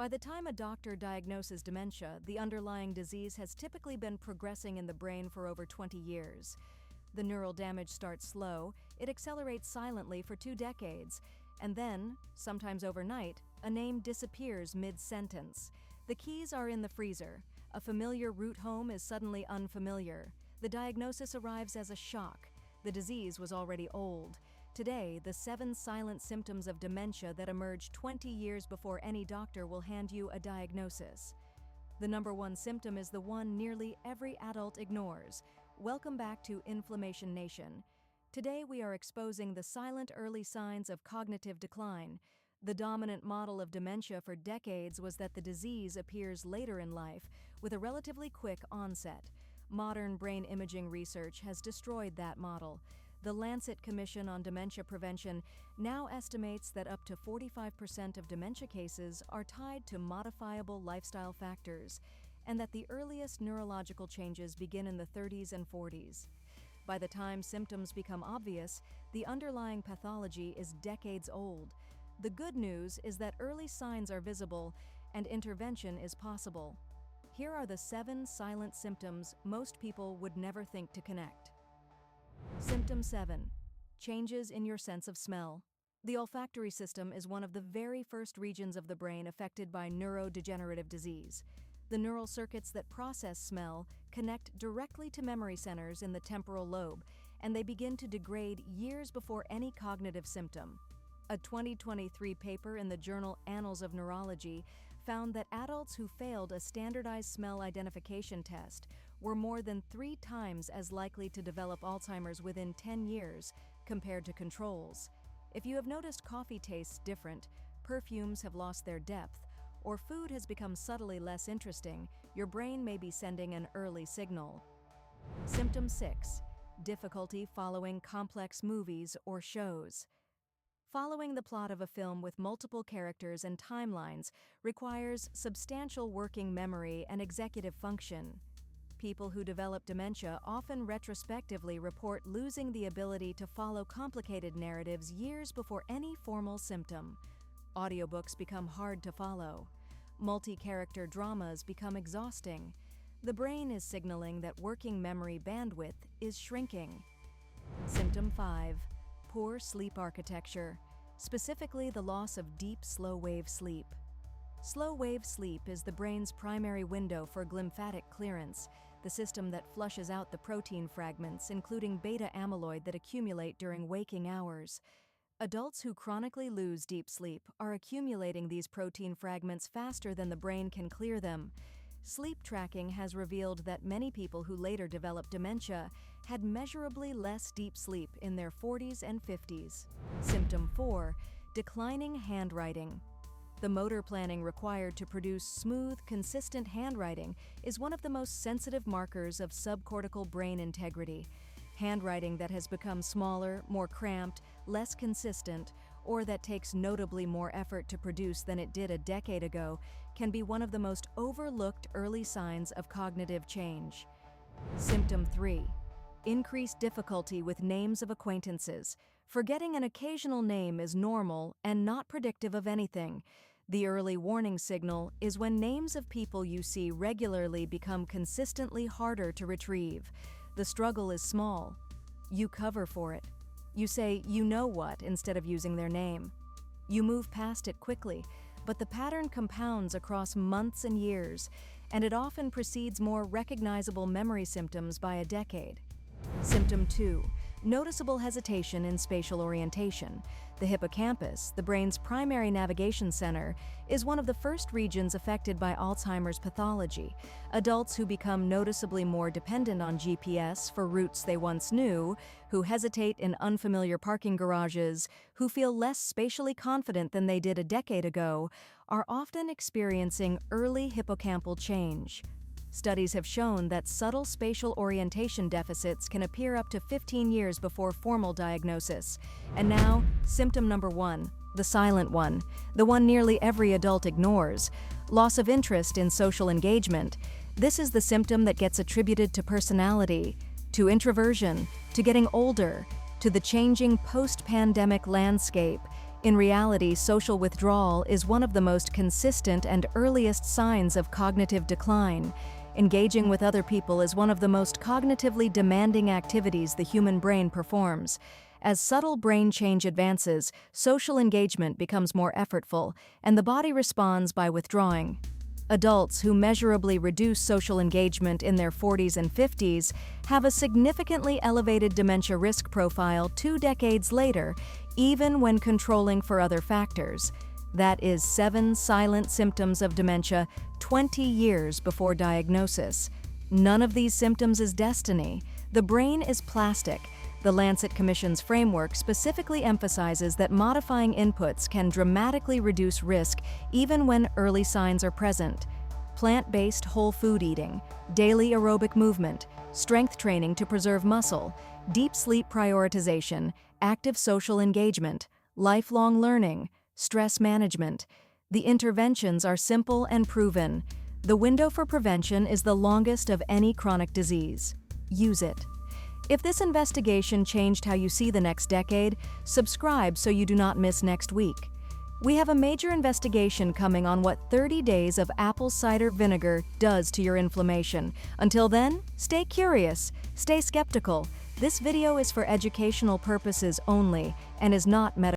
By the time a doctor diagnoses dementia, the underlying disease has typically been progressing in the brain for over 20 years. The neural damage starts slow, it accelerates silently for 2 decades, and then, sometimes overnight, a name disappears mid-sentence. The keys are in the freezer. A familiar route home is suddenly unfamiliar. The diagnosis arrives as a shock. The disease was already old. Today, the 7 silent symptoms of dementia that emerge 20 years before any doctor will hand you a diagnosis. The number 1 symptom is the one nearly every adult ignores. Welcome back to Inflammation Nation. Today we are exposing the silent early signs of cognitive decline. The dominant model of dementia for decades was that the disease appears later in life, with a relatively quick onset. Modern brain imaging research has destroyed that model. The Lancet Commission on Dementia Prevention now estimates that up to 45% of dementia cases are tied to modifiable lifestyle factors, and that the earliest neurological changes begin in the 30s and 40s. By the time symptoms become obvious, the underlying pathology is decades old. The good news is that early signs are visible and intervention is possible. Here are the 7 silent symptoms most people would never think to connect. Symptom 7. Changes in your sense of smell. The olfactory system is one of the very first regions of the brain affected by neurodegenerative disease. The neural circuits that process smell connect directly to memory centers in the temporal lobe, and they begin to degrade years before any cognitive symptom. A 2023 paper in the journal Annals of Neurology found that adults who failed a standardized smell identification test were more than 3 times as likely to develop Alzheimer's within 10 years compared to controls. If you have noticed coffee tastes different, perfumes have lost their depth, or food has become subtly less interesting, your brain may be sending an early signal. Symptom 6. Difficulty following complex movies or shows. Following the plot of a film with multiple characters and timelines requires substantial working memory and executive function. People who develop dementia often retrospectively report losing the ability to follow complicated narratives years before any formal symptom. Audiobooks become hard to follow. Multi-character dramas become exhausting. The brain is signaling that working memory bandwidth is shrinking. Symptom 5. Poor sleep architecture, specifically the loss of deep, slow-wave sleep. Slow-wave sleep is the brain's primary window for glymphatic clearance, the system that flushes out the protein fragments, including beta amyloid that accumulate during waking hours. Adults who chronically lose deep sleep are accumulating these protein fragments faster than the brain can clear them. Sleep tracking has revealed that many people who later developed dementia had measurably less deep sleep in their 40s and 50s. Symptom 4. Declining handwriting. The motor planning required to produce smooth, consistent handwriting is one of the most sensitive markers of subcortical brain integrity. Handwriting that has become smaller, more cramped, less consistent, or that takes notably more effort to produce than it did a decade ago can be one of the most overlooked early signs of cognitive change. Symptom 3. Increased difficulty with names of acquaintances. Forgetting an occasional name is normal and not predictive of anything. The early warning signal is when names of people you see regularly become consistently harder to retrieve. The struggle is small. You cover for it. You say you know what instead of using their name. You move past it quickly, but the pattern compounds across months and years, and it often precedes more recognizable memory symptoms by a decade. Symptom 2. Noticeable hesitation in spatial orientation. The hippocampus, the brain's primary navigation center, is one of the first regions affected by Alzheimer's pathology. Adults who become noticeably more dependent on GPS for routes they once knew, who hesitate in unfamiliar parking garages, who feel less spatially confident than they did a decade ago, are often experiencing early hippocampal change. Studies have shown that subtle spatial orientation deficits can appear up to 15 years before formal diagnosis. And now, symptom number 1, the silent one, the one nearly every adult ignores: loss of interest in social engagement. This is the symptom that gets attributed to personality, to introversion, to getting older, to the changing post-pandemic landscape. In reality, social withdrawal is one of the most consistent and earliest signs of cognitive decline. Engaging with other people is one of the most cognitively demanding activities the human brain performs. As subtle brain change advances, social engagement becomes more effortful, and the body responds by withdrawing. Adults who measurably reduce social engagement in their 40s and 50s have a significantly elevated dementia risk profile 2 decades later, even when controlling for other factors. That is 7 silent symptoms of dementia 20 years before diagnosis. None of these symptoms is destiny. The brain is plastic. The Lancet Commission's framework specifically emphasizes that modifying inputs can dramatically reduce risk even when early signs are present. Plant-based whole food eating, daily aerobic movement, strength training to preserve muscle, deep sleep prioritization, active social engagement, lifelong learning, stress management. The interventions are simple and proven. The window for prevention is the longest of any chronic disease. Use it. If this investigation changed how you see the next decade, subscribe so you do not miss next week. We have a major investigation coming on what 30 days of apple cider vinegar does to your inflammation. Until then, stay curious, stay skeptical. This video is for educational purposes only and is not medical.